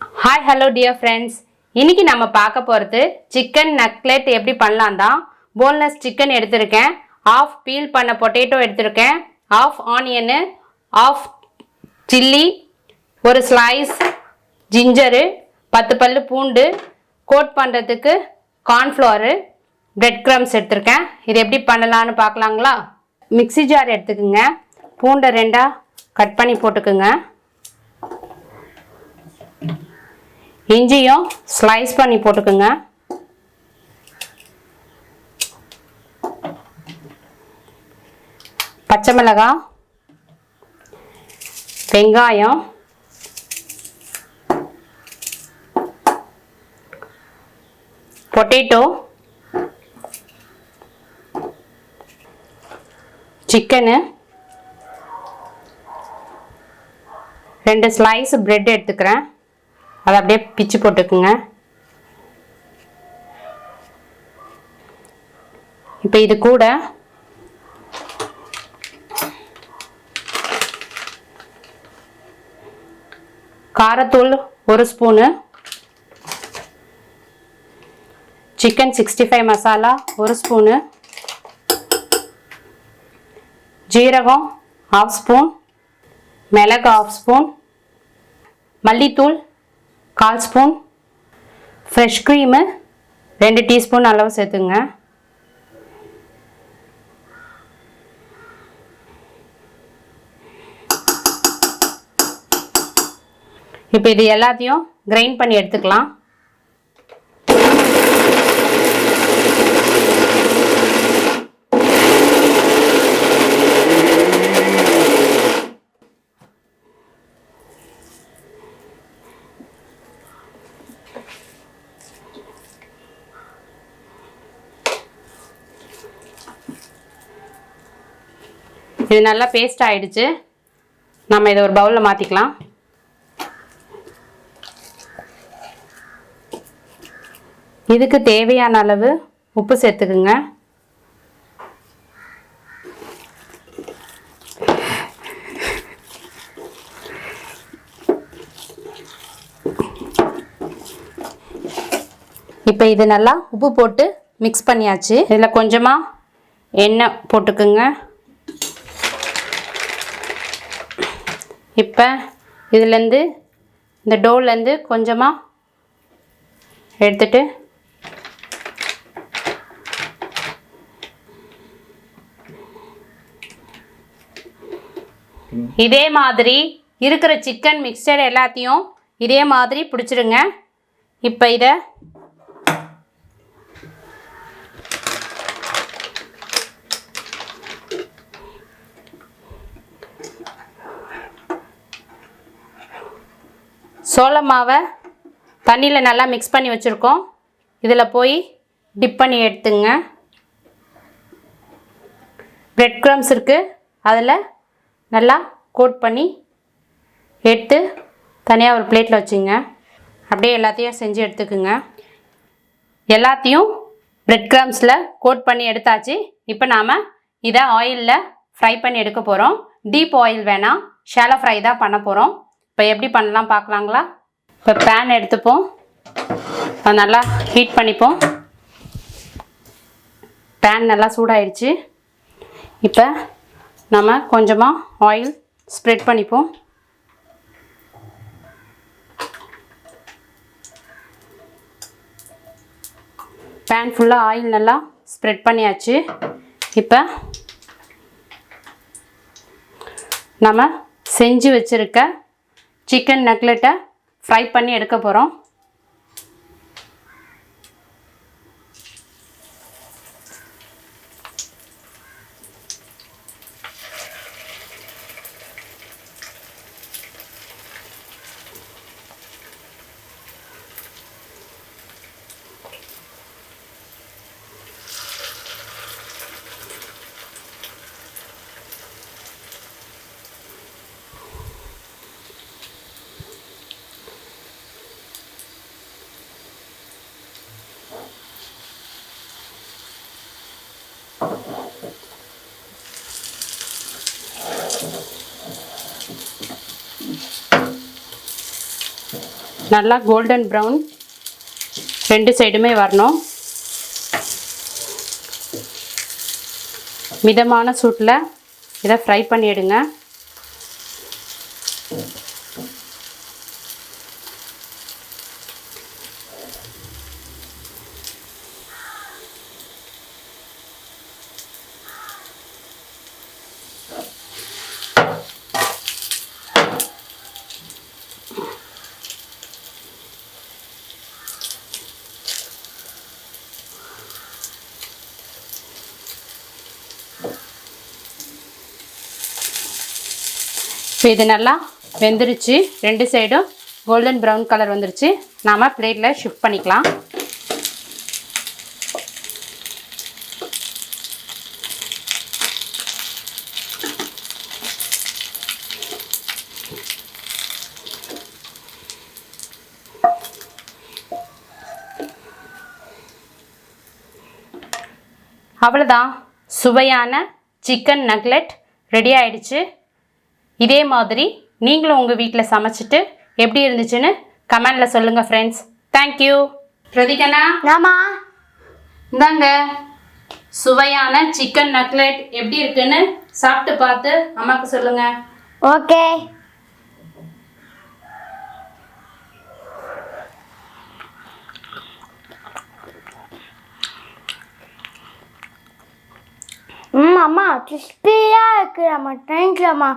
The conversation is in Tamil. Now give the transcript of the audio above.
ஹாய் ஹலோ டியர் ஃப்ரெண்ட்ஸ், இன்னைக்கு நம்ம பார்க்க போகிறது சிக்கன் நக்லெட் எப்படி பண்ணலாம் தான். போன்லெஸ் சிக்கன் எடுத்திருக்கேன், ஆஃப் பீல் பண்ண பொட்டேட்டோ எடுத்திருக்கேன், ஆஃப் ஆனியனு, ஆஃப் சில்லி, ஒரு ஸ்லைஸ் ஜிஞ்சரு, 10 பல்லு பூண்டு, கோட் பண்ணுறதுக்கு கார்ன்ஃப்ளவரு, பிரெட் க்ரம்ஸ் எடுத்திருக்கேன். இது எப்படி பண்ணலான்னு பார்க்கலாங்களா? மிக்ஸி ஜார் எடுத்துக்குங்க, பூண்டை 2 கட் பண்ணி போட்டுக்குங்க, இஞ்சியும் ஸ்லைஸ் பண்ணி போட்டுக்குங்க, பச்சை மிளகாய், வெங்காயம், பொட்டேட்டோ, சிக்கனு, 2 ஸ்லைஸ் பிரெட் எடுத்துக்கிறேன், அதை அப்படியே பிச்சு போட்டுக்குங்க. இப்போ இது கூட காரத்தூள் 1 ஸ்பூனு, சிக்கன் 65 மசாலா 1 ஸ்பூனு, ஜீரகம் 1/2 ஸ்பூன், மிளகு 1/2 ஸ்பூன், மல்லித்தூள் 1/4 ஸ்பூன், ஃப்ரெஷ் க்ரீமு 2 டீஸ்பூன் அளவு சேர்த்துங்க. இப்போ இது எல்லாத்தையும் கிரைண்ட் பண்ணி எடுத்துக்கலாம். இது நல்லா பேஸ்ட் ஆயிடுச்சு. நம்ம இதை ஒரு பவுலில் மாற்றிக்கலாம். இதுக்கு தேவையான அளவு உப்பு சேர்த்துக்குங்க. இப்போ இது நல்லா உப்பு போட்டு மிக்ஸ் பண்ணியாச்சு. இதில் கொஞ்சமாக எண்ணெய் போட்டுக்குங்க. இப்போ இதுலேருந்து இந்த டோலேருந்து கொஞ்சமாக எடுத்துட்டு இதே மாதிரி இருக்கிற சிக்கன் மிக்சர் எல்லாத்தையும் இதே மாதிரி பிடிச்சிடுங்க. இப்போ இதை சோள மாவை தண்ணியில் நல்லா மிக்ஸ் பண்ணி வச்சுருக்கோம், இதில் போய் டிப் பண்ணி எடுத்துங்க. பிரெட் க்ரம்ஸ் இருக்குது, அதில் நல்லா கோட் பண்ணி எடுத்து தனியாக ஒரு பிளேட்டில் வச்சுங்க. அப்படியே எல்லாத்தையும் செஞ்சு எடுத்துக்குங்க. எல்லாத்தையும் பிரெட் க்ரம்ஸில் கோட் பண்ணி எடுத்தாச்சு. இப்போ நாம் இதை ஆயிலில் ஃப்ரை பண்ணி எடுக்க போகிறோம். டீப் ஆயில் வேணாம், ஷாலோ ஃப்ரை தான் பண்ண போகிறோம். இப்போ எப்படி பண்ணலாம் பார்க்கலாங்களா? இப்போ பேன் எடுத்துப்போம், அதை நல்லா ஹீட் பண்ணிப்போம். பேன் நல்லா சூடாயிடுச்சு. இப்போ நம்ம கொஞ்சமாக ஆயில் ஸ்ப்ரெட் பண்ணிப்போம். பேன் ஃபுல்லாக ஆயில் நல்லா ஸ்ப்ரெட் பண்ணியாச்சு. இப்போ நம்ம செஞ்சு வச்சுருக்க சிக்கன் நக்லெட்டை ஃப்ரை பண்ணி எடுக்க போகிறோம். நல்லா கோல்டன் ப்ரௌன் ரெண்டு சைடுமே வரணும். மிதமான சூட்டில் இதை ஃப்ரை பண்ணிவிடுங்க. இப்போ இது நல்லா வெந்துருச்சு. ரெண்டு சைடும் கோல்டன் ப்ரௌன் கலர் வந்துருச்சு. நாம் பிளேட்டில் ஷிஃப்ட் பண்ணிக்கலாம். அவ்வளோதான், சுவையான சிக்கன் நக்லெட் ரெடி ஆயிடுச்சு. இதே மாதிரி நீங்களும் உங்கள் வீட்டில் சமைச்சிட்டு எப்படி இருந்துச்சுன்னு கமெண்டில் சொல்லுங்கள் ஃப்ரெண்ட்ஸ். தேங்க்யூ. பிரதிகனா, ஆமா, இந்தாங்க சுவையான சிக்கன் நக்லெட் எப்படி இருக்குன்னு சாப்பிட்டு பார்த்து அம்மாவுக்கு சொல்லுங்கள். ஓகே. அம்மா கிறிஸ்பியாக இருக்கு. அம்மா தேங்க்யூ அம்மா.